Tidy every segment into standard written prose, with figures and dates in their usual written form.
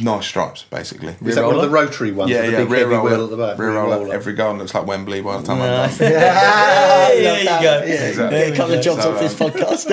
nice stripes, basically. Is that one of the rotary ones? Yeah, with the yeah, big rear heavy roller. wheel at the back. Rear roller. Every garden looks like Wembley by the time I'm done. There you go. Yeah, exactly. Get a couple of jobs So, off this podcast.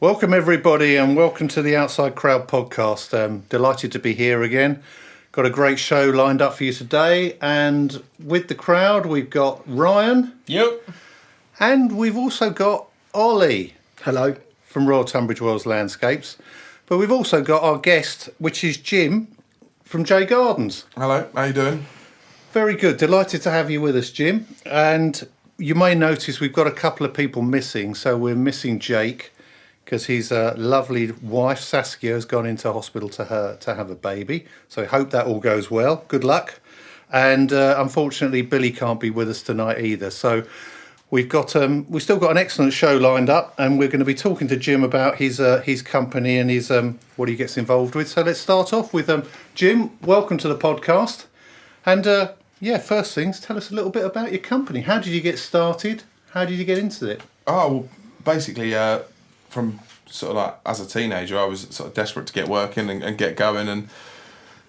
Welcome everybody and welcome to the Outside Crowd podcast. Delighted to be here again. Got a great show lined up for you today, and with the crowd we've got Ryan. Yep. And we've also got Ollie. Hello. From Royal Tunbridge Wells Landscapes. But we've also got our guest, which is Jim from J.Gardens. Hello, how you doing? Very good. Delighted to have you with us, Jim. And you may notice we've got a couple of people missing. So we're missing Jake, because his lovely wife Saskia has gone into hospital to have a baby. So I hope that all goes well. Good luck. And unfortunately, Billy can't be with us tonight either. So we've still got an excellent show lined up, and we're going to be talking to Jim about his company and his what he gets involved with. So let's start off with Jim. Welcome to the podcast. And first things, tell us a little bit about your company. How did you get started? How did you get into it? Oh, well, basically, from sort of like as a teenager, I was sort of desperate to get working and get going, and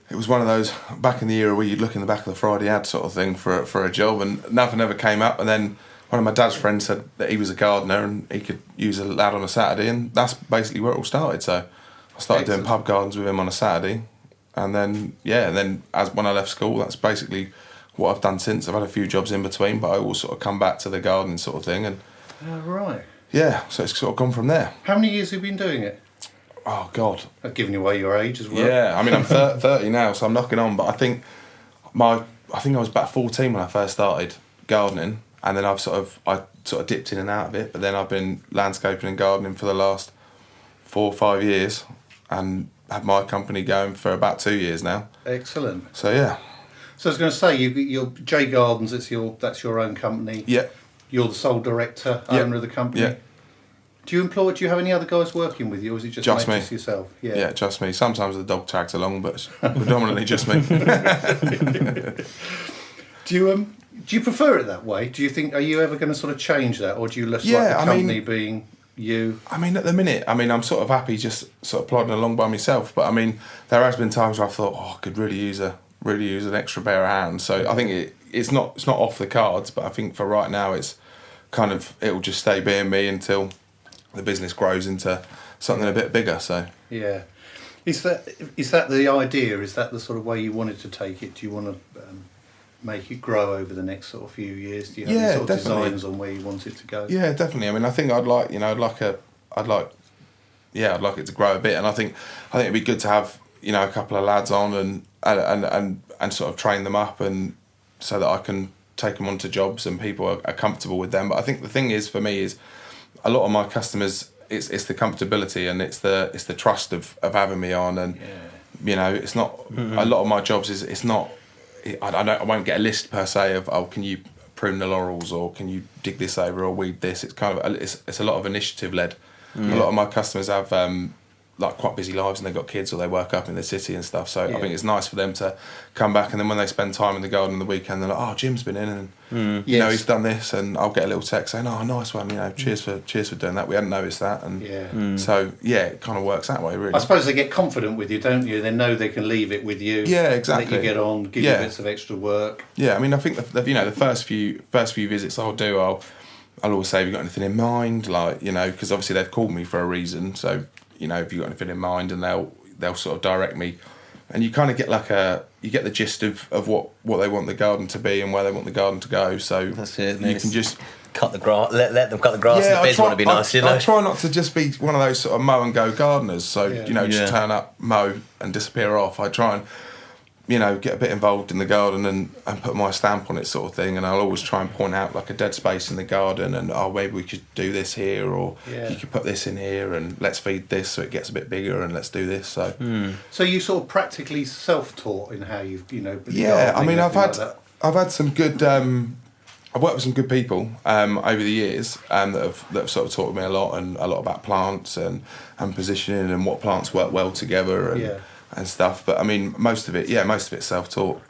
it was one of those back in the era where you'd look in the back of the Friday ad sort of thing for a job, and nothing ever came up. And then one of my dad's friends said that he was a gardener and he could use a lad on a Saturday, and that's basically where it all started. So I started doing pub gardens with him on a Saturday, and then as when I left school, that's basically what I've done since. I've had a few jobs in between, but I always sort of come back to the gardening sort of thing, and Right. yeah, so it's sort of gone from there. How many years have you been doing it? Oh God. I've given away your age as well. Yeah, I mean I'm 30 now, so I'm knocking on. But I think I was about 14 when I first started gardening, and then I sort of dipped in and out of it. But then I've been landscaping and gardening for the last 4 or 5 years, and had my company going for about 2 years now. Excellent. So yeah. So I was going to say, you're J.Gardens. That's your own company. Yeah. You're the sole director, owner of the company. Yeah. Do you have any other guys working with you, or is it just me. yourself? Yeah. Yeah, just me. Sometimes the dog tags along, but it's predominantly just me. Do you prefer it that way? Do you think, are you ever going to sort of change that, or do you like the company being you? I mean, at the minute, I'm sort of happy just sort of plodding along by myself. But I mean, there has been times where I thought, I could really use an extra pair of hands. So I think it's not off the cards, but I think for right now it's kind of, it'll just stay being me until the business grows into something a bit bigger. So yeah, is that the idea? Is that the sort of way you wanted to take it? Do you want to make it grow over the next sort of few years? Do you have any sort of designs on where you want it to go? Yeah, definitely. I mean, I think I'd like it to grow a bit, and I think it'd be good to have a couple of lads on and sort of train them up, and so that I can take them onto jobs and people are comfortable with them. But I think the thing is, for me, is a lot of my customers, it's the comfortability and it's the trust of having me on, and it's not a lot of my jobs is it's not. I won't get a list per se of can you prune the laurels, or can you dig this over, or weed this. It's kind of it's a lot of initiative led. A lot of my customers have like quite busy lives, and they've got kids or they work up in the city and stuff. So I think it's nice for them to come back, and then when they spend time in the garden on the weekend, they're like, "Oh, Jim's been in, and he's done this," and I'll get a little text saying, "Oh, nice one, cheers for doing that. We hadn't noticed that." And so it kind of works that way, really. I suppose they get confident with you, don't you? They know they can leave it with you. Yeah, exactly. Let you get on, give you bits of extra work. Yeah, I mean, I think the first few visits I'll do, I'll always say, "Have you got anything in mind?" Like, because obviously they've called me for a reason, so. If you've got anything in mind, and they'll sort of direct me, and you kind of get you get the gist of what they want the garden to be and where they want the garden to go. So that's it. You can just cut the grass, let them cut the grass. Yeah, and the beds want to be nice, I try not to just be one of those sort of mow and go gardeners. So just turn up, mow, and disappear off. I try and get a bit involved in the garden and put my stamp on it, sort of thing. And I'll always try and point out like a dead space in the garden, and maybe we could do this here, or you could put this in here, and let's feed this so it gets a bit bigger, and let's do this. So so you sort of practically self-taught in how you've I mean, I've had some good I've worked with some good people over the years that have sort of taught me a lot about plants and positioning and what plants work well together and stuff. But I mean, most of it's self-taught.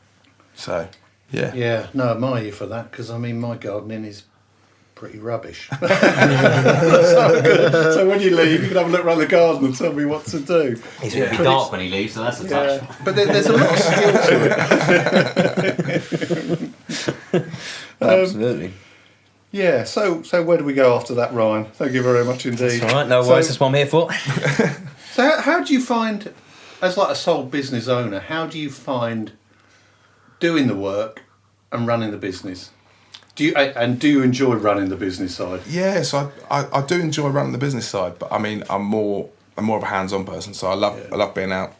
So, yeah. Yeah, no, I admire you for that, because I mean, my gardening is pretty rubbish. So when you leave, you can have a look around the garden and tell me what to do. It's going to be dark when he leaves, so that's a touch. But there's a lot of skill to it. Absolutely. Yeah, so where do we go after that, Ryan? Thank you very much indeed. That's all right, no worries, that's what I'm here for. So how do you find, as like a sole business owner, how do you find doing the work and running the business? Do you enjoy running the business side? Yes, I do enjoy running the business side, but I mean, I'm more of a hands-on person, so I love being out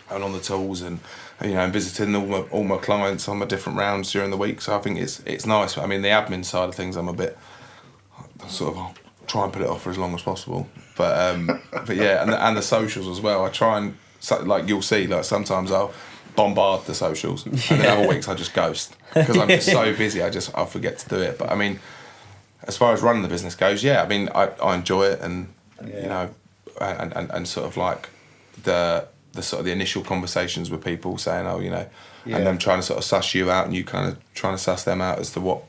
and on the tools and and visiting all my clients on my different rounds during the week. So I think it's nice. I mean, the admin side of things, I'll try and put it off for as long as possible. But yeah, and the socials as well. I try and, like you'll see, like sometimes I'll bombard the socials, and then other weeks I just ghost because I'm just so busy. I forget to do it. But I mean, as far as running the business goes, yeah, I mean, I enjoy it, and and sort of like the sort of the initial conversations with people saying, and them trying to sort of suss you out, and you kind of trying to suss them out as to what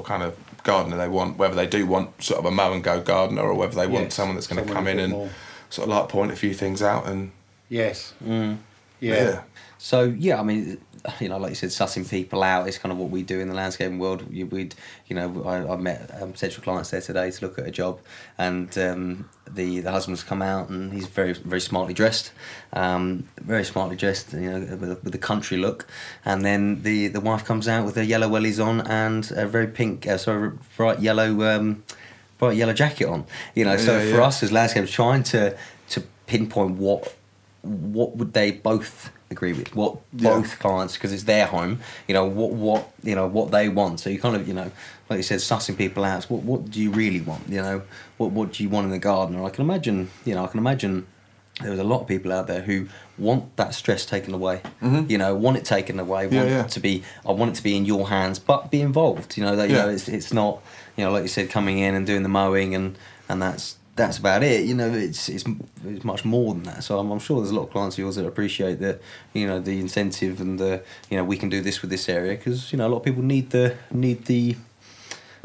kind of gardener they want, whether they do want sort of a mow and go gardener, or whether they want someone that's going to come in and sort of like point a few things out and yeah. So yeah, I mean, like you said, sussing people out is kind of what we do in the landscaping world. I met potential clients there today to look at a job, and the husband's come out and he's very very smartly dressed, with a country look, and then the wife comes out with her yellow wellies on and a very bright yellow jacket on. For us as landscapers, trying to pinpoint what would they both agree with, what both clients, because it's their home, what they want. So you kind of, like you said, sussing people out. What do you really want? What do you want in the garden? And I can imagine there's a lot of people out there who want that stress taken away. Mm-hmm. Want it taken away. I want it to be in your hands, but be involved. It's not, like you said, coming in and doing the mowing and that's about it. It's much more than that. So I'm sure there's a lot of clients of yours that appreciate that, the incentive and the, we can do this with this area, because a lot of people need the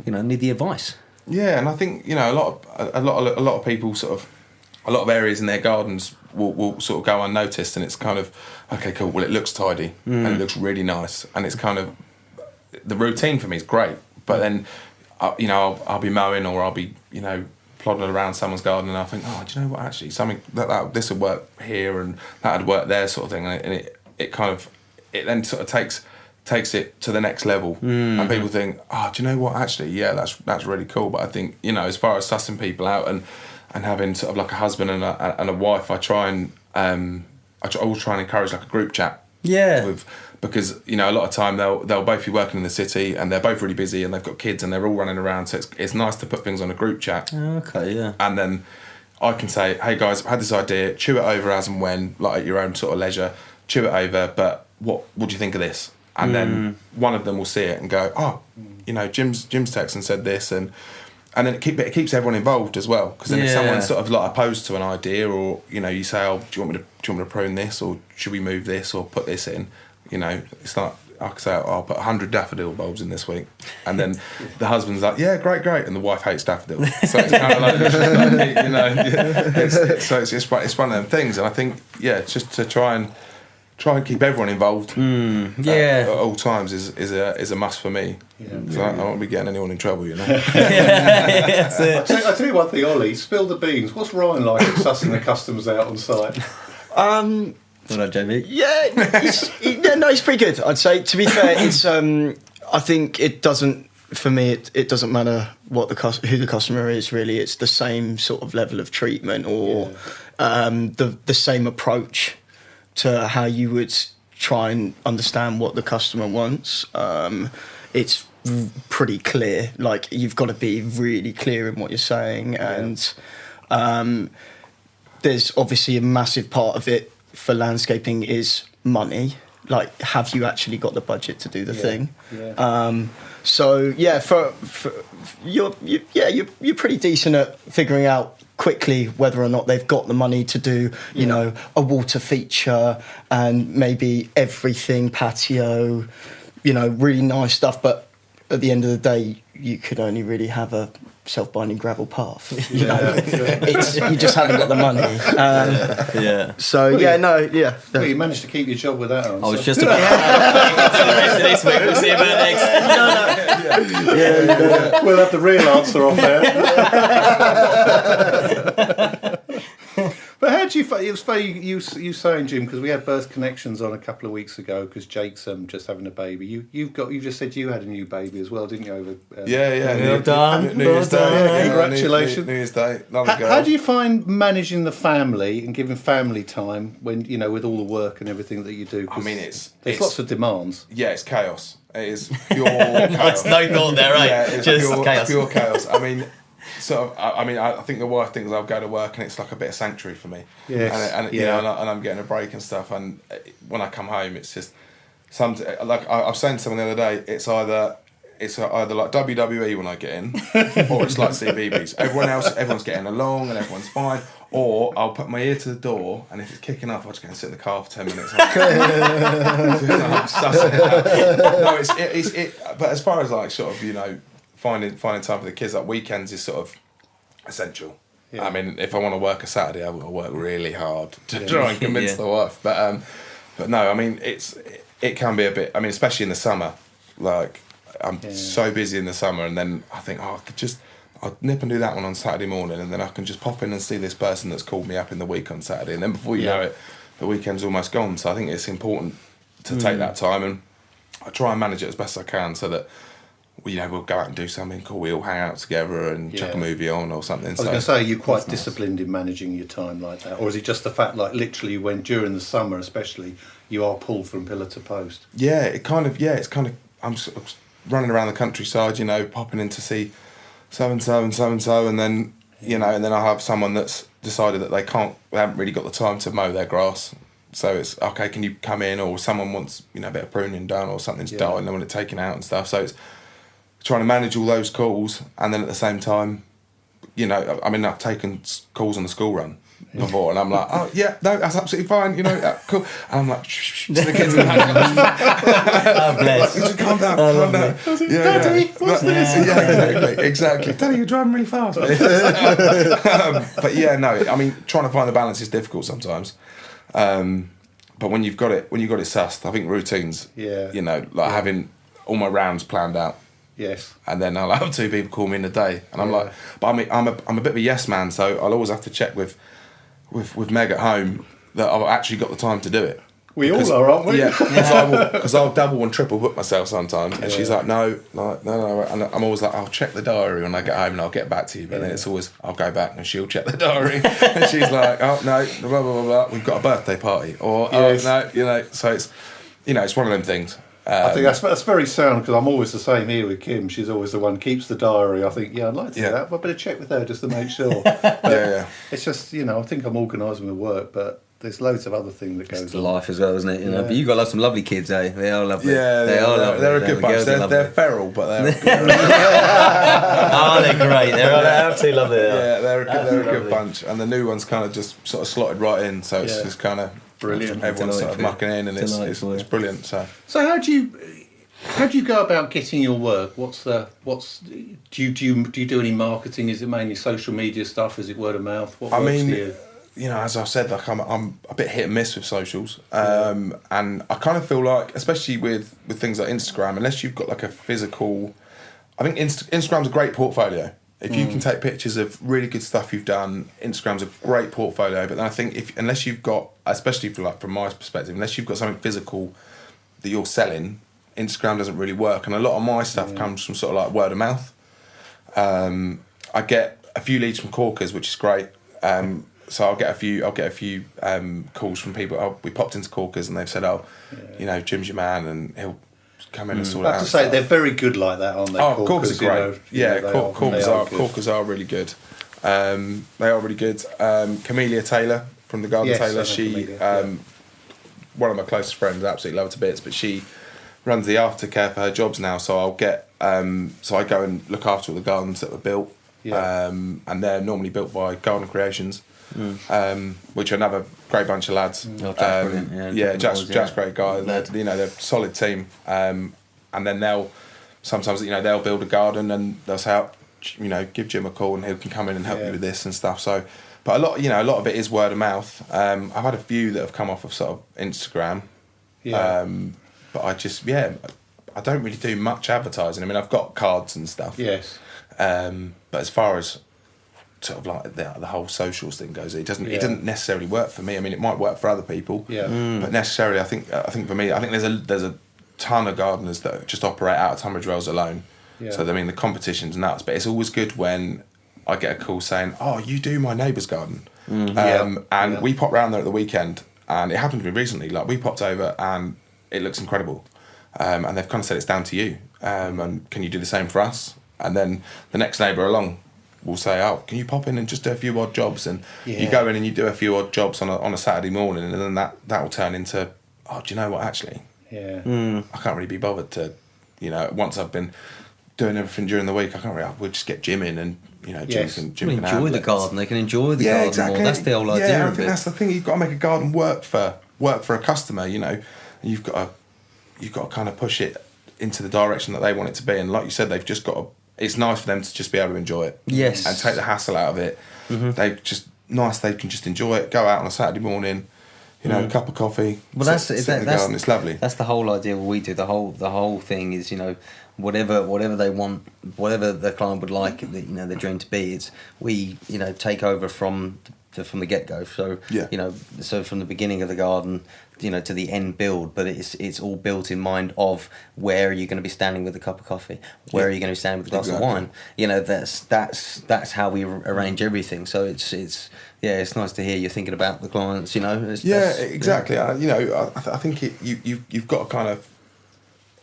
advice. Yeah, and I think a lot of people sort of, a lot of areas in their gardens will sort of go unnoticed, and it's kind of okay, cool. Well, it looks tidy and it looks really nice, and it's kind of the routine for me is great. But then, I'll be mowing, or I'll be plodding around someone's garden, and I think, do you know what? Actually, something that this would work here, and that would work there, sort of thing. And it then sort of takes it to the next level, and people think, do you know what? Actually, yeah, that's really cool. But I think as far as sussing people out and having sort of like a husband and a wife, I try and always try and encourage like a group chat. Yeah. Because a lot of time they'll both be working in the city, and they're both really busy, and they've got kids, and they're all running around. So it's nice to put things on a group chat. Okay, yeah. And then I can say, hey guys, I've had this idea. Chew it over as and when, like at your own sort of leisure. Chew it over. But what do you think of this? And then one of them will see it and go, Jim's text and said this, and then it keeps everyone involved as well. Because then if someone's sort of like opposed to an idea, or you say, do you want me to prune this, or should we move this, or put this in? It's like I could say, I'll put 100 daffodil bulbs in this week, and then the husband's like, yeah, great, and the wife hates daffodils. So it's kind of like, so it's one of them things, and I think it's just to try and keep everyone involved. At all times is a must for me. So I won't be getting anyone in trouble, That's it. I'll tell you one thing, Ollie, spill the beans. What's Ryan like at sussing the customers out on site? What up, Jamie? Yeah, he's pretty good, I'd say. To be fair, it's I think it doesn't, for me, it doesn't matter who the customer is, really. It's the same sort of level of treatment, or the same approach to how you would try and understand what the customer wants. It's pretty clear. Like, you've got to be really clear in what you're saying, and there's obviously a massive part of it for landscaping is money. like, have you actually got the budget to do the thing? Yeah. So yeah, for you're pretty decent at figuring out quickly whether or not they've got the money to do, you know, a water feature and maybe everything patio, you know, really nice stuff. But at the end of the day, you could only really have a self-binding gravel path. You know, you just haven't got the money. So Well, you managed to keep your job with that on. I was just about to this week. We'll see about next. We'll have the real answer off there. But how do you find? It was funny you saying, Jim, because we had Birth Connections on a couple of weeks ago because Jake's just having a baby. You just said you had a new baby as well, didn't you? Over Well done. New Year's Day. Yeah, congratulations. New Year's Day. Lovely girl. How do you find managing the family and giving family time when, you know, with all the work and everything that you do? I mean, there's it's lots of demands. Yeah, it's chaos. It is pure chaos. No thought there, right? Yeah, it's Just pure chaos. chaos. I mean, I think the wife thinks I'll go to work and it's like a bit of sanctuary for me. Yes. And you know, and I'm getting a break and stuff. And when I come home, it's just like I was saying to someone the other day. It's either like WWE when I get in, or it's like CBeebies. Everyone's getting along and everyone's fine. Or I'll put my ear to the door, and if it's kicking off, I'll just go and sit in the car for 10 minutes. I'm sussing it out. No, but as far as like sort of, you know, finding time for the kids, like weekends is sort of essential. Yeah. I mean, if I want to work a Saturday, I will work really hard to try and convince the wife. But no, I mean, it can be a bit. I mean, especially in the summer, like I'm so busy in the summer, and then I think, I'll nip and do that one on Saturday morning, and then I can just pop in and see this person that's called me up in the week on Saturday, and then before you know it, the weekend's almost gone. So I think it's important to take that time, and I try and manage it as best I can so that we'll go out and do something cool. We all hang out together and chuck a movie on or something. I was going to say, you're quite disciplined in managing your time like that, or is it just the fact, like literally, when during the summer especially, you are pulled from pillar to post? Yeah, it's kind of. I'm sort of running around the countryside, you know, popping in to see so and so and so and so, and then you know, and then I have someone that's decided that they haven't really got the time to mow their grass. So it's okay. Can you come in? Or someone wants, you know, a bit of pruning done, or something's died and they want it taken out and stuff. So it's trying to manage all those calls, and then at the same time, you know, I mean, I've taken calls on the school run before, and I'm like, oh yeah, no, that's absolutely fine, you know, cool. And I'm like, shh, to the kids in the house. Oh, bless. Just calm down, calm down. Daddy, what's this? Yeah, exactly. Daddy, you're driving really fast. But yeah, no, I mean, trying to find the balance is difficult sometimes. But when you've got it sussed, I think routines. Yeah. You know, like having all my rounds planned out. Yes. And then I'll have 2 people call me in a day, and I'm like, but I mean, I'm a bit of a yes man, so I'll always have to check with Meg at home that I've actually got the time to do it. We all are, aren't we? Yeah, because I'll double and triple book myself sometimes, and she's like, no, and I'm always like, I'll check the diary when I get home and I'll get back to you, but then it's always, I'll go back and she'll check the diary, and she's like, oh no, blah blah blah, we've got a birthday party, or oh no, you know, so it's, you know, it's one of them things. I think that's very sound, because I'm always the same here with Kim. She's always the one keeps the diary. I think, I'd like to do that, but I better check with her just to make sure. It's just, you know, I think I'm organised with work, but there's loads of other things that goes on. It's life as well, isn't it? You know, but you've got some lovely kids, eh? They are lovely. Yeah, they are lovely. They're a good bunch. They're feral, but they're. Oh, they're great. They're absolutely lovely. Yeah, they're a good bunch, and the new one's kind of just sort of slotted right in, so it's just kind of brilliant. Everyone's sort of mucking in, and it's brilliant. So how do you go about getting your work? Do you do any marketing? Is it mainly social media stuff? Is it word of mouth? What works for you? You know, as I said, like I'm a bit hit and miss with socials, and I kind of feel like, especially with things like Instagram, unless you've got like a physical, I think Instagram's a great portfolio. If you can take pictures of really good stuff you've done, Instagram's a great portfolio. But then I think unless you've got, especially from my perspective, unless you've got something physical that you're selling, Instagram doesn't really work. And a lot of my stuff comes from sort of like word of mouth. I get a few leads from Corkers, which is great. So I'll get a few calls from people. We popped into Corkers and they've said, you know, Jim's your man, and he'll come in and sort it out. I have to say, they're very good like that, aren't they? Oh, Corkers are great. You know, Corkers are really good. They are really good. Camellia Taylor from the Garden Taylor, she one of my closest friends, I absolutely love her to bits, but she runs the aftercare for her jobs now, so I'll get so I go and look after all the gardens that were built, and they're normally built by Garden Creations, which are another great bunch of lads. Jack's brilliant. Jack's a great guy. They're a solid team, and then they'll sometimes they'll build a garden and they'll say, give Jim a call and he can come in and help you with this and stuff. So, but a lot of it is word of mouth. I've had a few that have come off of sort of Instagram. But I just, I don't really do much advertising. I mean, I've got cards and stuff. Yes. But as far as sort of like the whole socials thing goes, it doesn't necessarily work for me. I mean, it might work for other people. Yeah. But necessarily, I think for me, I think there's a ton of gardeners that just operate out of Tunbridge Wells alone. Yeah. So I mean, the competition's nuts. But it's always good when I get a call saying, "Oh, you do my neighbour's garden," and we popped round there at the weekend, and it happened to me recently. Like we popped over and it looks incredible, and they've kind of said it's down to you, and can you do the same for us? And then the next neighbour along will say, "Oh, can you pop in and just do a few odd jobs?" And you go in and you do a few odd jobs on a Saturday morning, and then that will turn into, "Oh, do you know what? Actually, I can't really be bothered to, once I've been doing everything during the week, we'll just get Jim in and." Jim can enjoy the garden. They can enjoy the garden exactly. more. That's the whole idea I of think it. that's the thing. You've got to make a garden work for a customer. And you've got to kind of push it into the direction that they want it to be. And like you said, they've just got to. It's nice for them to just be able to enjoy it. Yes. And take the hassle out of it. Mm-hmm. They can just enjoy it. Go out on a Saturday morning. A cup of coffee. Well, that's in the garden. It's lovely. That's the whole idea. What we do. The whole thing is, whatever they want, whatever the client would like, the dream to be. It's we, take over from the get go. So so from the beginning of the garden, to the end build. But it's all built in mind of where are you going to be standing with a cup of coffee, where are you going to be standing with a glass of wine. That's how we arrange everything. So it's nice to hear you're thinking about the clients. Exactly. I think you've got to kind of.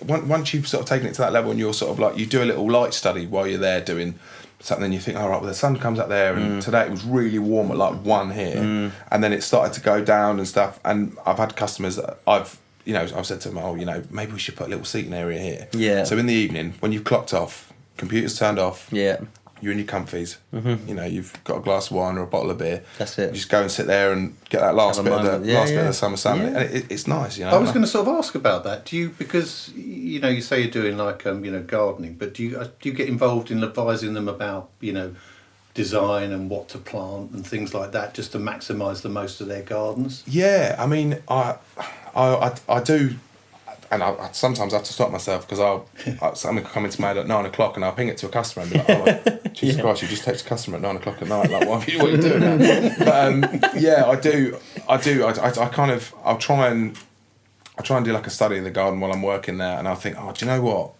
Once you've sort of taken it to that level and you're sort of like, you do a little light study while you're there doing something, and you think, all right, well, the sun comes up there and today it was really warm at like 1 here, and then it started to go down and stuff, and I've had customers that I've said to them, maybe we should put a little seating area here. Yeah. So in the evening, when you've clocked off, computer's turned off, you're in your comfies, you've got a glass of wine or a bottle of beer. That's it. You just go and sit there and get that last bit of the summer sun. Yeah. And it's nice, I was going to sort of ask about that. Do you, because you say you're doing like gardening, but do you get involved in advising them about design and what to plant and things like that, just to maximise the most of their gardens? Yeah, I mean, I do. And I sometimes have to stop myself because something will come into my head at 9 o'clock and I'll ping it to a customer and be like, Jesus Christ, you just text a customer at 9 o'clock at night. Like, what are you doing now? But I do. I kind of, I'll try and do like a study of the garden while I'm working there, and I'll think, do you know what?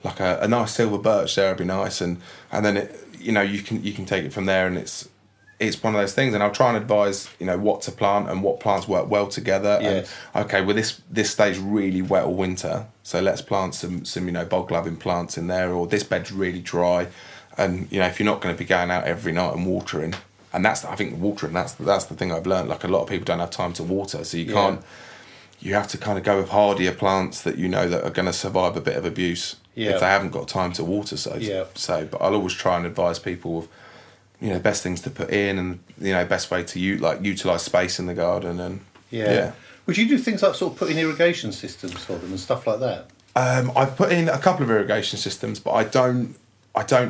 Like a nice silver birch there would be nice, and then it, you can take it from there, and it's one of those things, and I'll try and advise what to plant and what plants work well together. Yes. And okay, well this stays really wet all winter, so let's plant some bog loving plants in there, or this bed's really dry, and if you're not going to be going out every night and watering, and that's the thing I've learned. Like, a lot of people don't have time to water, so you can't. You have to kind of go with hardier plants that that are going to survive a bit of abuse if they haven't got time to water. But I'll always try and advise people of best things to put in, and best way to utilise space in the garden. And Would you do things like sort of put in irrigation systems for them and stuff like that? I've put in a couple of irrigation systems, but I don't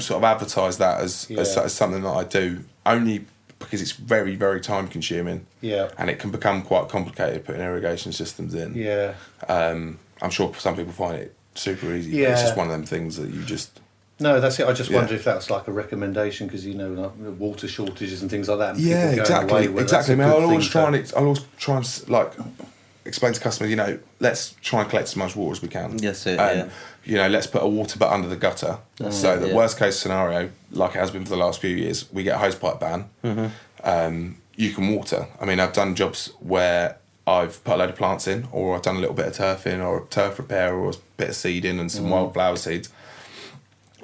sort of advertise that as something that I do, only because it's very, very time consuming. Yeah. And it can become quite complicated putting irrigation systems in. Yeah. I'm sure some people find it super easy. Yeah. But it's just one of them things that you just. No, that's it. I just wondered if that's like a recommendation, because like water shortages and things like that. And exactly. Exactly. I mean, I'll always try and like explain to customers, let's try and collect as much water as we can. Yes, let's put a water butt under the gutter. So the worst case scenario, like it has been for the last few years, we get a hosepipe ban. Mm-hmm. You can water. I mean, I've done jobs where I've put a load of plants in, or I've done a little bit of turf in, or a turf repair, or a bit of seed in, and some wildflower seeds.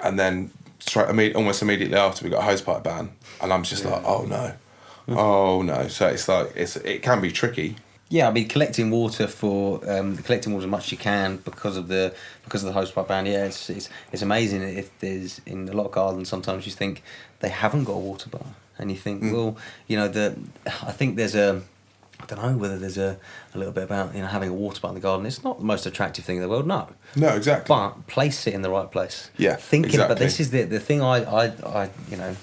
And then almost immediately after, we got a hosepipe ban, and I'm just like, oh no. So it's like it can be tricky. Yeah, I mean, collecting water as much as you can because of the hosepipe ban. Yeah, it's amazing. If there's in a lot of gardens, sometimes you think they haven't got a water bar, and you think, well, you know, I think there's I don't know whether there's a little bit about, you know, having a water bar in the garden. It's not the most attractive thing in the world, no. No, exactly. But place it in the right place. Yeah, thinking. exactly. But this is the thing I you know,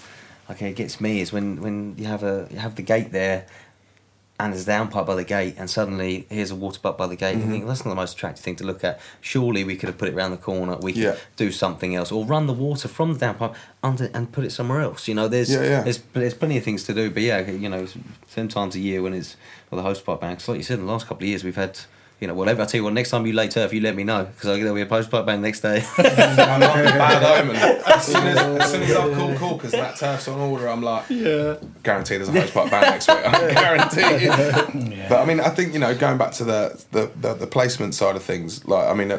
okay, it gets me is when you have the gate there, and there's a downpipe by the gate, and suddenly here's a water butt by the gate. You think that's not the most attractive thing to look at. Surely we could have put it around the corner. We could do something else, or run the water from the downpipe under and put it somewhere else. You know, there's plenty of things to do. But yeah, you know, sometimes a year when it's the hosepipe ban. Because like you said, in the last couple of years we've had. You know, whatever. I tell you what, next time you lay turf, you let me know, because there'll be a hosepipe ban next day. I'm not a bad omen. As soon as I've called because that turf's on order, I'm like, guarantee there's a hosepipe ban next week. I guarantee. But I mean, I think, you know, going back to the placement side of things, like, I mean,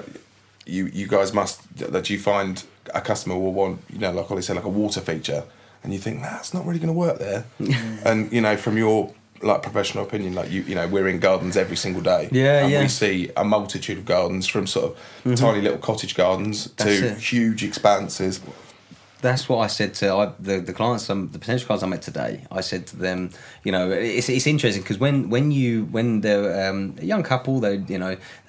you guys that you find a customer will want, you know, like Ollie said, like a water feature, and you think that's not really going to work there, and you know, from your like professional opinion, like you know, we're in gardens every single day, and we see a multitude of gardens, from sort of tiny little cottage gardens to huge expanses. That's what I said to the clients, the potential clients I met today. I said to them, you know, it's interesting because when they're a young couple, they'd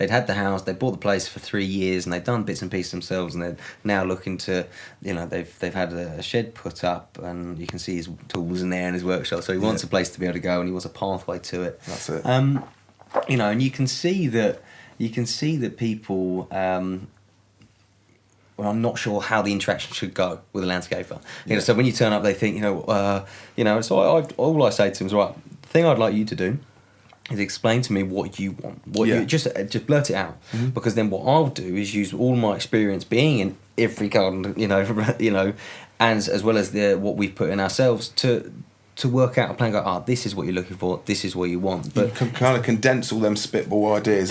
had the house, they bought the place for 3 years, and they'd done bits and pieces themselves, and they're now looking to, you know, they've had a shed put up, and you can see his tools in there in his workshop. So he wants a place to be able to go, and he wants a pathway to it. That's it. You know, and you can see that people. Well, I'm not sure how the interaction should go with a landscaper. You know, so when you turn up, they think, So all I say to them is, right, the thing I'd like you to do is explain to me what you want. You just blurt it out, because then what I'll do is use all my experience being in every garden, you know, and as well as what we've put in ourselves to work out a plan. Go, this is what you're looking for. This is what you want. But you can kind of condense all them spitball ideas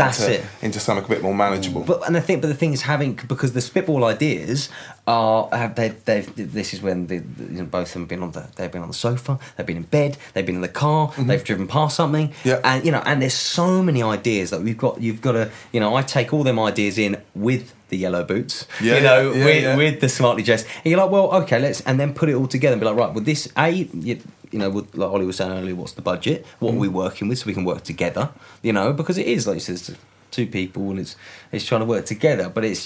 into something a bit more manageable. But the thing is because the spitball ideas this is when both of them they've been on the sofa, they've been in bed, they've been in the car, they've driven past something, and and there's so many ideas that you've got to, I take all them ideas in with the yellow boots, with the smartly dressed, and you're like, well, okay, and then put it all together and be like, right, with this like Ollie was saying earlier, what's the budget? What are we working with so we can work together? Because it is, like you said, two people, and it's trying to work together. But it's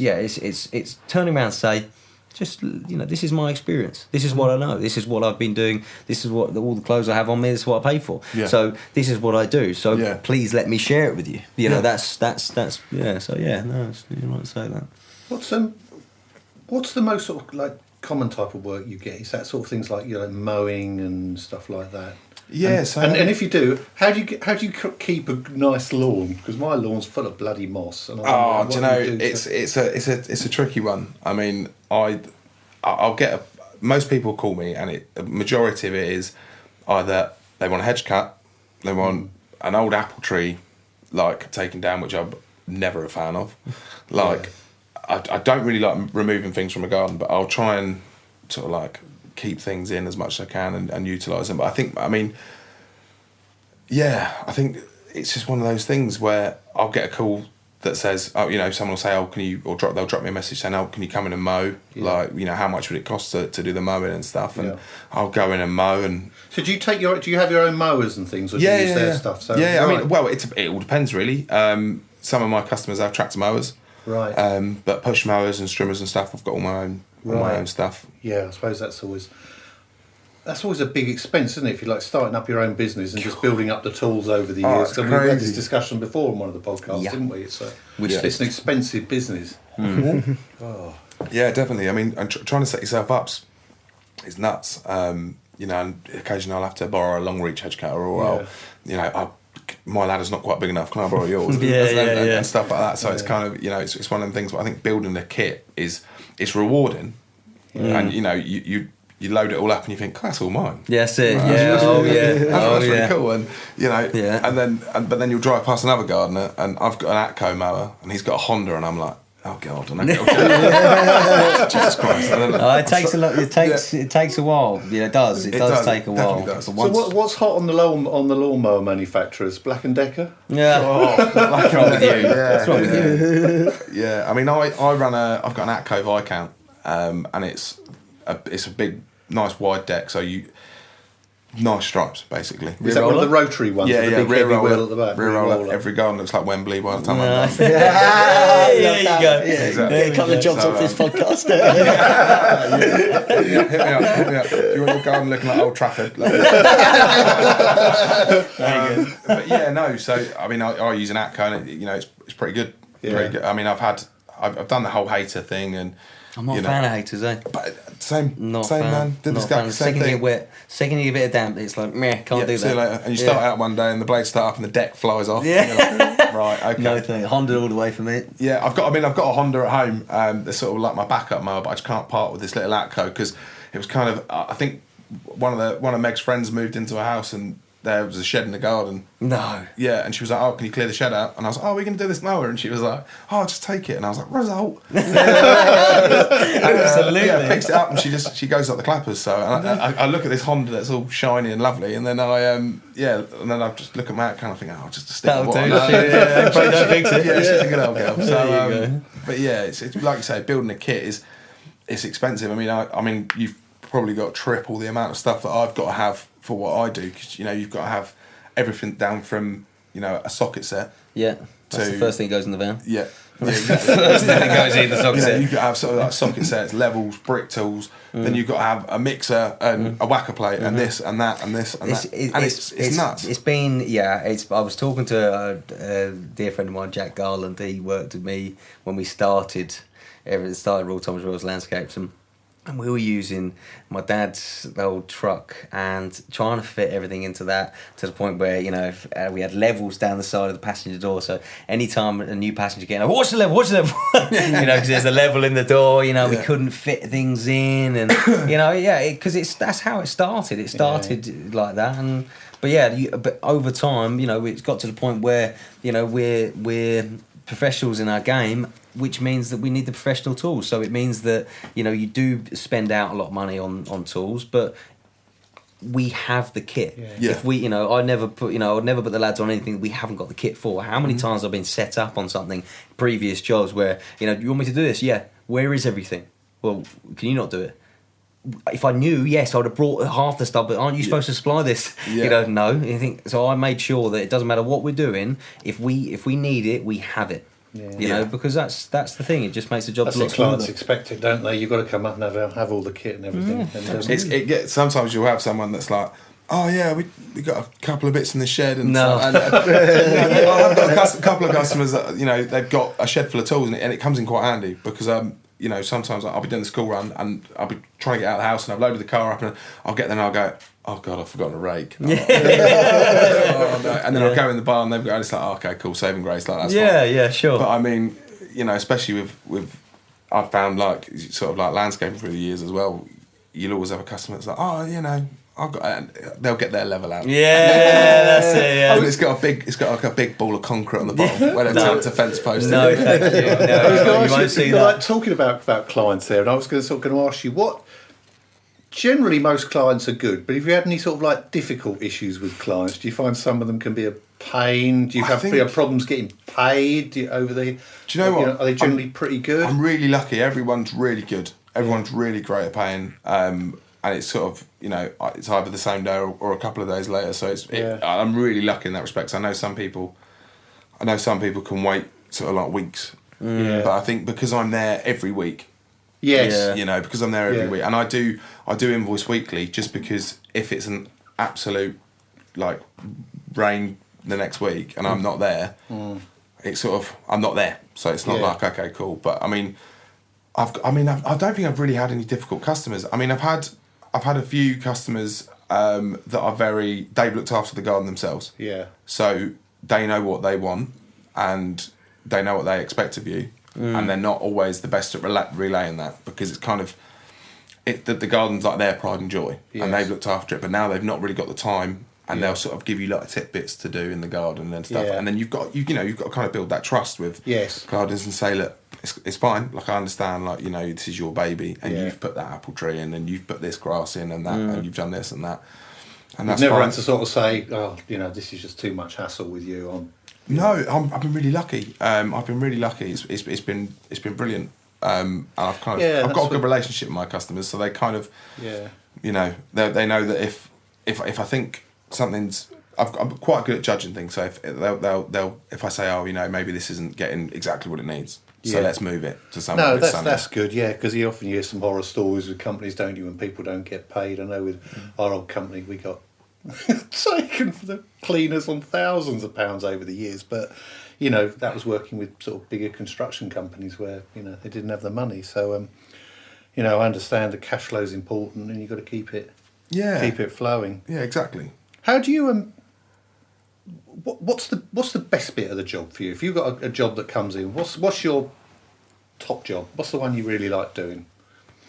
turning around and say, just, this is my experience. This is what I know. This is what I've been doing. This is what all the clothes I have on me. This is what I pay for. Yeah. So this is what I do. So please let me share it with you. That's So you're right to say that. What's the most sort of like common type of work you get? Is that sort of things like mowing and stuff like that? Yes. And if you do, how do you keep a nice lawn? Because my lawn's full of bloody moss. And it's a tricky one. I mean, I'll get most people call me, and a majority of it is either they want a hedge cut, they want an old apple tree like taken down, which I'm never a fan of. Like I don't really like removing things from a garden, but I'll try and sort of like keep things in as much as I can and utilise them. But I think it's just one of those things where I'll get a call that says, someone will say, they'll drop me a message saying, can you come in and mow? Yeah. Like, how much would it cost to do the mowing and stuff? And I'll go in and mow. And so do you have your own mowers and things, or do you use their stuff? So I mean, well, it all depends really. Some of my customers have tractor mowers. Right. But push mowers and strimmers and stuff, I've got all my own stuff. Yeah, I suppose that's always a big expense, isn't it? If you're like starting up your own business and just building up the tools over the years. So we had this discussion before on one of the podcasts, didn't we? It's an expensive business. Mm-hmm. Yeah, definitely. I mean, and trying to set yourself up is nuts. And occasionally I'll have to borrow a long reach hedge cutter, or my ladder's not quite big enough, can I borrow yours? And stuff like that. So it's kind of, it's one of them things. But I think building a kit it's rewarding, and you load it all up and you think, that's all mine. Yes, it. Right? That's really cool. And but then you'll drive past another gardener, and I've got an Atco mower, and he's got a Honda, and I'm like, Oh God! Jesus Christ! I don't know. It takes a lot. It takes a while. Yeah, it does. It does take a while. Does. So what's hot on the lawnmower manufacturers? Black and Decker. Yeah. What's wrong with you? What's wrong with you? Yeah, I mean, I've got an Atco Viscount, and it's a big, nice wide deck. So nice stripes, basically. Is that one of the rotary ones? Yeah, with the big rear heavy roller wheel at the back. Rear roller. Every garden looks like Wembley by the time I'm done. There you go. Yeah, exactly. get a couple of jobs off this podcast. Hit me up. You want your garden looking like Old Trafford? But yeah, no. So I mean, I use an Atco, and it's pretty good. Yeah. Pretty good. I mean, I've done the whole hater thing, and I'm not a fan of haters, eh? But same Fan. man. Did the same Second thing. you get wet, second you get a bit of damp, it's like meh, can't do that. See you later. And you start out one day, and the blades start up, and the deck flies off. Yeah. And you're like, right. Okay. No thing. Honda all the way for me. Yeah, I've got a Honda at home. They're sort of like my backup mower, but I just can't part with this little Atco because it was kind of. I think one of Meg's friends moved into a house and there was a shed in the garden. No. Yeah, and she was like, "Oh, can you clear the shed out?" And I was like, "Oh, we're going to do this mower." And she was like, "Oh, just take it." And I was like, "Result." Absolutely. Yeah, fixed it up, and she goes up the clappers. So and I look at this Honda that's all shiny and lovely, and then and then I just look at my kind of think, "Oh, just a stick of water." Yeah, don't fix it. Yeah, she's a good old girl. So, There you go. but yeah, it's like you say, building a kit it's expensive. I mean, you've probably got triple the amount of stuff that I've got to have for what I do because you've got to have everything down from a socket set. Yeah. That's the first thing that goes in the van. Yeah. First thing that goes in the socket set. You've got to have sort of like socket sets, levels, brick tools. Then you've got to have a mixer and a whacker plate and this and that and this and that. And it's nuts. It's been I was talking to a dear friend of mine, J. Gardens. He worked with me when we started Royal Thomas Royals Landscapes, and we were using my dad's old truck and trying to fit everything into that to the point where, we had levels down the side of the passenger door. So anytime a new passenger came, watch the level. Because there's a level in the door, we couldn't fit things in. And, because that's how it started. It started like that. But over time, it's got to the point where, we're professionals in our game, which means that we need the professional tools. So it means that you do spend out a lot of money on tools, but we have the kit. Yeah. If we, I'd never put the lads on anything that we haven't got the kit for. How many times I've been set up on something, previous jobs where you want me to do this? Yeah. Where is everything? Well, can you not do it? If I knew, yes, I would have brought half the stuff. But aren't you supposed to supply this? Yeah. No. So I made sure that it doesn't matter what we're doing. If we need it, we have it. Because that's the thing. It just makes the job. That's what clients expect it, don't they? You've got to come up and have all the kit and everything. Sometimes you'll have someone that's like, "Oh yeah, we got a couple of bits in the shed." And no, I've got a couple of customers that they've got a shed full of tools, and it comes in quite handy because sometimes I'll be doing the school run and I'll be trying to get out of the house and I've loaded the car up and I'll get there and I'll go, "Oh God, I've forgotten a rake." Oh, no. And then I'll go in the bar and they've got, and it's like, "Oh, okay, cool, saving grace, like that's fine." Yeah, sure. But I mean, especially with I've found sort of landscaping through the years as well, you'll always have a customer that's like, "Oh, I've got," and they'll get their level out. Yeah, that's it. Yeah. And it's got like a big ball of concrete on the bottom where they've tapped a fence post. No, thank you. No, you won't see that. Like talking about clients there, and I was going to ask you what. Generally, most clients are good, but if you had any sort of difficult issues with clients, do you find some of them can be a pain? Do you have problems getting paid over there? Do you know what? Are they generally pretty good? I'm really lucky. Everyone's really good. Everyone's really great at paying. And it's sort of, it's either the same day or a couple of days later. So I'm really lucky in that respect. So I know some people can wait sort of weeks. Yeah. But I think because I'm there every week. Yes. Because I'm there every week, and I do invoice weekly just because if it's an absolute rain the next week and I'm not there, it's sort of I'm not there. So it's not okay, cool. But I mean, I don't think I've really had any difficult customers. I mean, I've had a few customers that are they've looked after the garden themselves. Yeah. So they know what they want and they know what they expect of you. And they're not always the best at relaying that because it's kind of the garden's their pride and joy, and they've looked after it. But now they've not really got the time, and they'll sort of give you tidbits to do in the garden and stuff. And then you've got to kind of build that trust with gardens and say, look, it's fine. Like, I understand, like, you know, this is your baby, and Yeah. you've put that apple tree in, and you've put this grass in, and that, and you've done this and that, and You've that's never fine. had to sort of say, oh, you know, this is just too much hassle with you. No, I've been really lucky. I've been really lucky. It's been brilliant. And I've kind of I've got a good relationship with my customers, so they kind of, you know, they know that if I think something's, I'm quite good at judging things. So if they'll if I say, oh, you know, maybe this isn't getting exactly what it needs, so let's move it to something. No, a bit sunnier. that's good. Yeah, because you often hear some horror stories with companies, don't you, when people don't get paid. I know with our old company, we got taken for the cleaners on thousands of pounds over the years, but you know, that was working with sort of bigger construction companies where, you know, they didn't have the money. So you know, I understand the cash flow is important, and you've got to keep it flowing. Yeah, exactly. How do you what's the best bit of the job for you? If you've got a job that comes in, what's your top job? What's the one you really like doing,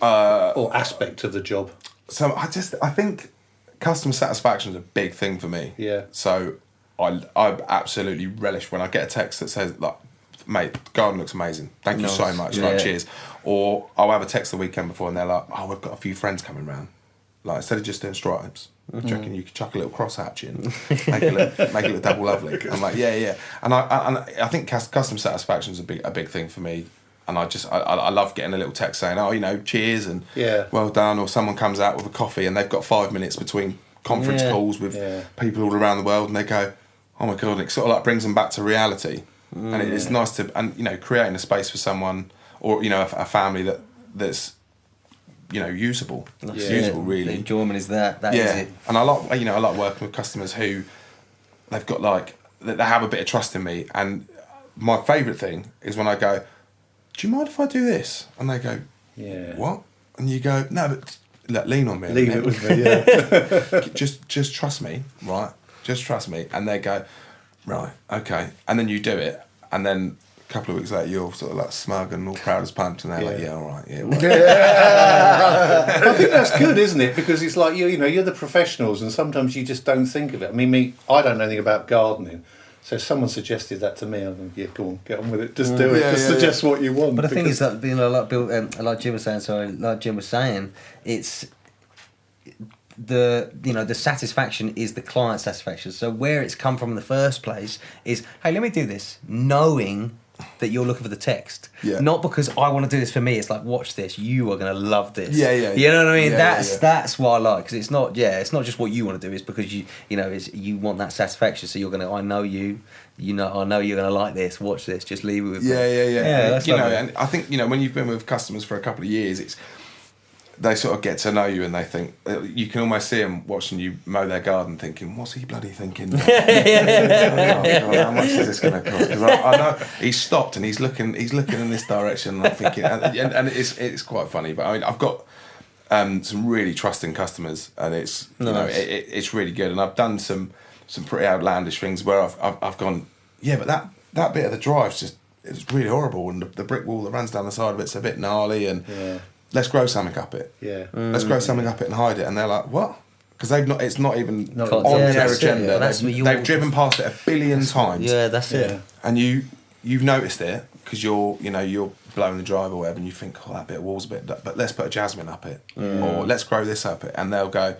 or aspect of the job? So I think customer satisfaction is a big thing for me. Yeah. So I absolutely relish when I get a text that says, like, mate, the garden looks amazing. Thank you so much. Like, cheers. Or I'll have a text the weekend before, and they're like, oh, we've got a few friends coming round. Like, instead of just doing stripes, do you reckon you could chuck a little cross hatch in, make it look double lovely? I'm like, yeah. And I think customer satisfaction is a big thing for me. And I love getting a little text saying, oh, you know, cheers and well done. Or someone comes out with a coffee and they've got 5 minutes between conference calls with people all around the world, and they go, oh my God, and it sort of like brings them back to reality. And it's nice to, and you know, creating a space for someone, or, you know, a family that's, you know, usable. Usable, really. The enjoyment is that is it. And I like working with customers who they've got, like, they have a bit of trust in me. And my favourite thing is when I go, do you mind if I do this? And they go, what? And you go, no, but lean on me. Leave it with me, yeah. just trust me, right? Just trust me. And they go, right, okay. And then you do it, and then a couple of weeks later, you're sort of like smug and all proud as punch, and they're like, yeah, all right, yeah. Right. I think that's good, isn't it? Because it's like, you know, you're the professionals, and sometimes you just don't think of it. I mean, I don't know anything about gardening. So if someone suggested that to me, I'm like, yeah, go on, get on with it. Just do it. Suggest what you want. But the thing is that, you know, like Jim was saying, it's the satisfaction is the client satisfaction. So where it's come from in the first place is, hey, let me do this, knowing that you're looking for the text, not because I want to do this for me. It's like, watch this, you are going to love this. You know what I mean? That's what I like, because it's not just what you want to do. It's because you you want that satisfaction. So you're gonna, I know you know, I know you're gonna like this. Watch this, just leave it with me. Yeah. That's you lovely. know, and I think, you know, when you've been with customers for a couple of years, they sort of get to know you, and they think, you can almost see them watching you mow their garden thinking, what's he bloody thinking? Oh, God, how much is this going to cost? Because I know he's stopped and he's looking in this direction, and I'm thinking, and it's quite funny. But I mean, I've got some really trusting customers, and it's you know, it's really good. And I've done some pretty outlandish things where I've gone, but that bit of the drive's it's really horrible, and the brick wall that runs down the side of it's a bit gnarly, and let's grow something up it. Let's grow something up it and hide it. And they're like, what? Because it's not even on their agenda. They've driven past it a billion times. Yeah, that's it. And you've noticed it because you're blowing the drive or whatever, and you think, oh, that bit of wall's a bit, but let's put a jasmine up it, or let's grow this up it, and they'll go,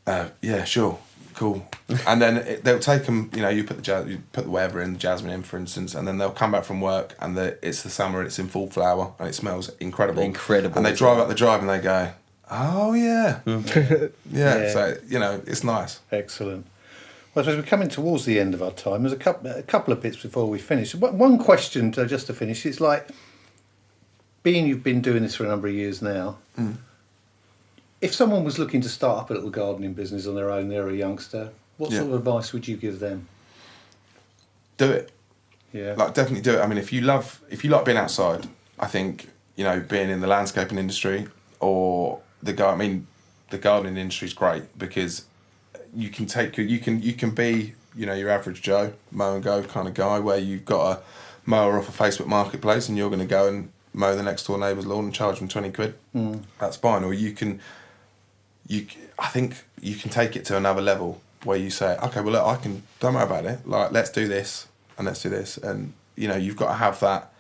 yeah, sure, cool. And then they'll take them. You know, you put the whatever in, the jasmine in, for instance, and then they'll come back from work, and it's the summer, and it's in full flower, and it smells incredible. And they drive up the drive, and they go, oh yeah, yeah. So you know, it's nice. Excellent. Well, I suppose we're coming towards the end of our time. There's a couple of bits before we finish. One question just to finish. It's like, being you've been doing this for a number of years now. If someone was looking to start up a little gardening business on their own, they're a youngster, what sort of advice would you give them? Do it. Yeah. Like, definitely do it. I mean, if you like being outside, I think, you know, being in the landscaping industry or the gardening industry is great, because you can be, you know, your average Joe, mow and go kind of guy, where you've got a mower off a Facebook Marketplace and you're going to go and mow the next door neighbour's lawn and charge them 20 quid. That's fine. Or I think you can take it to another level where you say, okay, well, look, don't worry about it. Like, let's do this and let's do this. And, you know, you've got to have that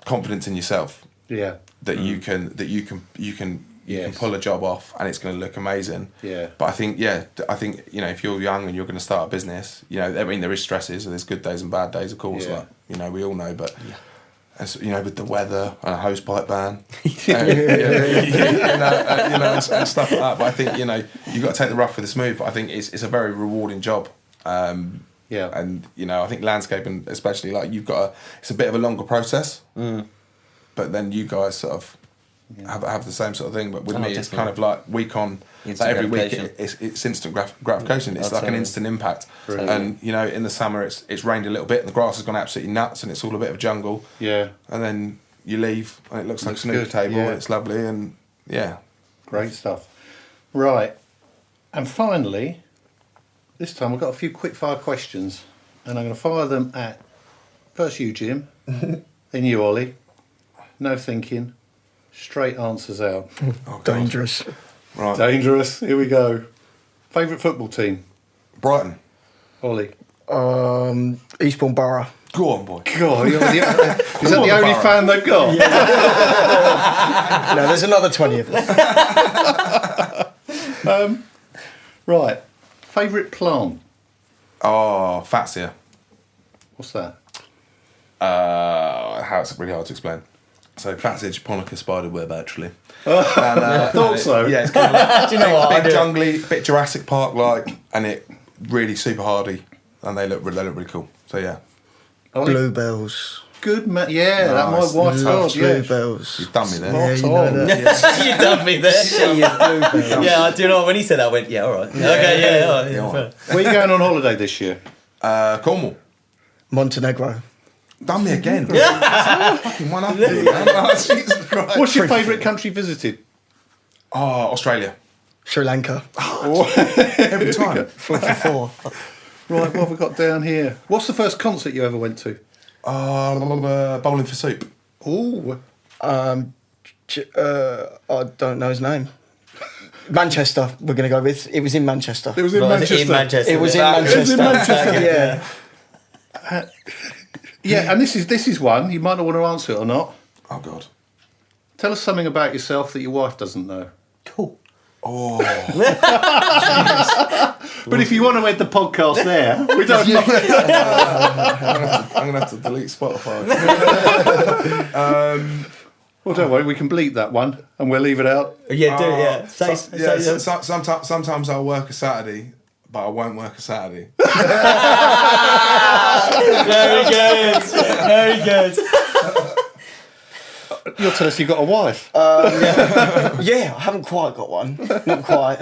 confidence in yourself Yeah. that you can Yes. pull a job off and it's going to look amazing. Yeah. But I think if you're young and you're going to start a business, I mean there is stresses and there's good days and bad days, of course. Yeah. Like we all know, but. As, with the weather and a hosepipe ban, and stuff like that. But I think you've got to take the rough with the smooth. But I think it's a very rewarding job. And I think landscaping, especially, like it's a bit of a longer process. But then you guys sort of have the same sort of thing. But with me, it's kind of like week on, like every week it's instant gratification. It's like an instant impact. Brilliant. And in the summer it's rained a little bit and the grass has gone absolutely nuts and it's all a bit of a jungle. Yeah. And then you leave and it looks like a snooker table and it's lovely and great stuff. Right, and finally, this time I've got a few quick fire questions and I'm going to fire them at first you, Jim, then you, Ollie. No thinking. Straight answers out. Oh, dangerous. Right. Dangerous. Here we go. Favourite football team? Brighton. Ollie. Eastbourne Borough. Go on, boy. God, is that the only fan they've got? Yeah. No, there's another 20 of them. Right. Favourite plant? Oh, Fatsia. What's that? It's really hard to explain. So Fatsia japonica spiderweb, actually. I thought so. Yeah, it's kind of like Do you know what? big jungly, bit Jurassic Park like, and it really super hardy, and they look really cool. So yeah. Bluebells. Good man. Yeah, that Nice. my wife's house. Yeah. Bluebells. You've done me there. Yeah, you Spot know on. that. You done me there. Yeah, do you know what? When he said that, I went, yeah, all right. Okay, yeah, all right. Yeah, all right. Where are you going on holiday this year? Cornwall. Montenegro. Done me again. Fucking one up there, man. Jesus Christ. What's your favourite country visited? Oh, Australia. Sri Lanka. Every time. 4 for 4. Right, what have we got down here? What's the first concert you ever went to? Bowling for Soup. Oh, I don't know his name. Manchester, we're going to go with. It was in Manchester. it was in Manchester. In Manchester. It was in That- Manchester. It was in Manchester. Yeah. Yeah, and this is one you might not want to answer it or not. Oh God. Tell us something about yourself that your wife doesn't know. Cool. Oh. But if you want to end the podcast there, we don't. I'm gonna have to delete Spotify. Well, don't worry, we can bleep that one and we'll leave it out. Yeah, do it, yeah. Sometimes I'll work a Saturday, but I won't work a Saturday. Very good. Very good. You'll tell us you've got a wife. Yeah, I haven't quite got one. Not quite.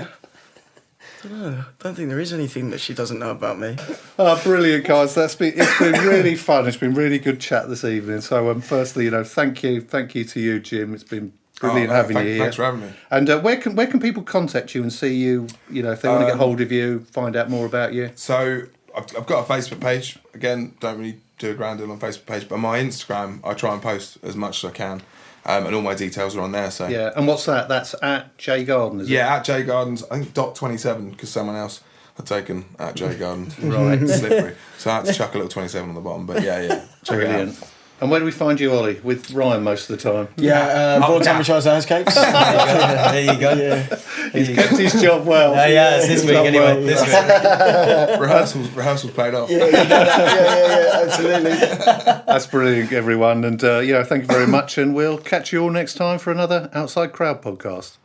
I don't know. I don't think there is anything that she doesn't know about me. Oh, brilliant, guys! It's been really fun. It's been really good chat this evening. So, firstly, thank you to you, Jim. It's been brilliant having you here. Thanks for having me. And where can people contact you and see you? If they want to get hold of you, find out more about you. So I've got a Facebook page. Again, don't really do a grand deal on Facebook page, but my Instagram, I try and post as much as I can. And all my details are on there. So Yeah, and what's that? That's at J.Gardens, is it? yeah, at J.Gardens. I think .27 because someone else had taken at J.Gardens. Right. Slippery. So I had to chuck a little 27 on the bottom. But yeah, check it out. Brilliant. And where do we find you, Ollie? With Ryan most of the time. Yeah, broad temperature landscapes. There you go. Yeah. He's kept his job well. Yeah, it's this He's week done anyway. well. This week. Rehearsals played off. Yeah, absolutely. That's brilliant, everyone. And thank you very much. And we'll catch you all next time for another Outside Crowd podcast.